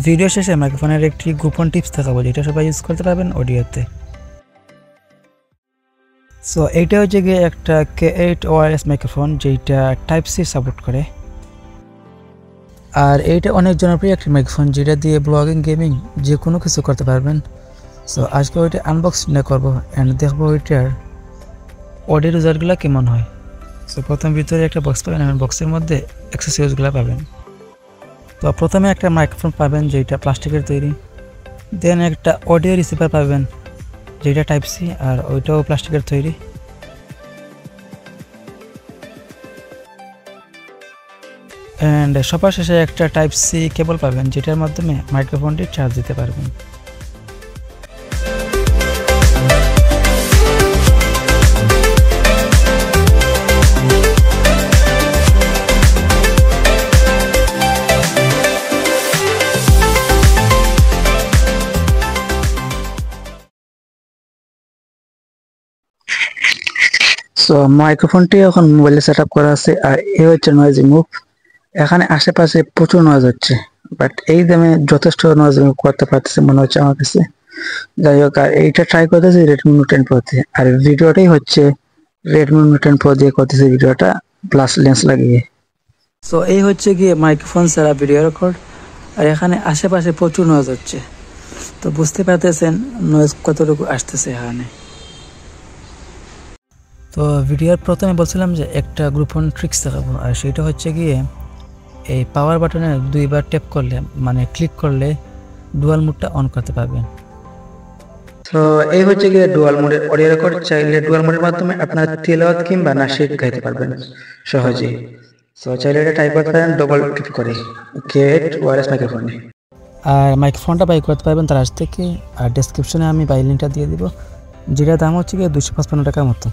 Video শেষে মাইক্রোফোনের একটি গোপন টিপস দেখাবো যেটা সবাই ইউজ করতে পারবেন অডিওতে। সো এইটা হচ্ছে গিয়ে একটা K8 ওয়্যারলেস মাইক্রোফোন যেটা টাইপ সি সাপোর্ট করে। আর এইটা অনেক জনপ্রিয় একটা মাইক্রোফোন যেটা দিয়ে ব্লগিং, গেমিং যে কোনো কিছু করতে পারবেন। সো আজকে ওইটা আনবক্সিং করবো অ্যান্ড দেখবো ওইটার অডিও রেজাল্টগুলো কেমন হয়। সো প্রথম ভিতরে একটা বক্স পাবেন, আর বক্সের মধ্যে অ্যাক্সেসরিজগুলো পাবেন। তো প্রথমে একটা মাইক্রোফোন পাবেন যেটা প্লাস্টিকের তৈরি, দেন একটা অডিও রিসিভার পাবেন যেটা টাইপ সি আর ওইটাও প্লাস্টিকের তৈরি। অ্যান্ড সবার শেষে একটা টাইপ সি কেবল পাবেন যেটার মাধ্যমে মাইক্রোফোনটি চার্জ দিতে পারবেন। সো মাইক্রোফোনটি এখন মোবাইলে সেট আপ করা আছে, আর এই হচ্ছে নয়েজ রিমুভ। এখানে আশেপাশে প্রচুর নয়েজ হচ্ছে, বাট এই দামে যথেষ্ট নয়েজ রিমুভ করতে পারতেছে মনে হচ্ছে আমার কাছে। যাই হোক, আর এইটা ট্রাই করতেছি রেডমি নোট 10 প্রোতে, আর ভিডিওটাই হচ্ছে রেডমি নোট 10 প্রো দিয়ে করতেছি ভিডিওটা, প্লাস লেন্স লাগিয়ে। সো এই হচ্ছে গিয়ে মাইক্রোফোন ছাড়া ভিডিও রেকর্ড, আর এখানে আশেপাশে প্রচুর নয়েজ হচ্ছে, তো বুঝতে পারতেছেন নয়েজ কতটুকু আসতেছে এখানে। তো ভিডিওর প্রথমে বলছিলাম যে একটা গোপন ট্রিক্স দেখাবো, আর সেটা হচ্ছে গিয়ে এই পাওয়ার বাটনে দুইবার ট্যাপ করলে মানে ক্লিক করলে ডুয়াল মোডটা অন করতে পারবেন। তো এই হচ্ছে গিয়ে ডুয়াল মোডের অডিও রেকর্ড। চাইলে ডুয়াল মোডের মাধ্যমে আপনার তিলাওয়াত কিংবা নাশিদ গাইতে পারবেন সহজেই। সো চাইলে এটা টাইপ করতে পারেন ডবল ক্লিক করে K8 ওয়্যারলেস মাইক্রোফোনে। আর মাইক্রোফোনটা বাই করতে পারবেন তার থেকে, আর ডেসক্রিপশনে আমি বাই লিঙ্কটা দিয়ে দিব, যেটার দাম হচ্ছে গিয়ে 255 টাকার মতো।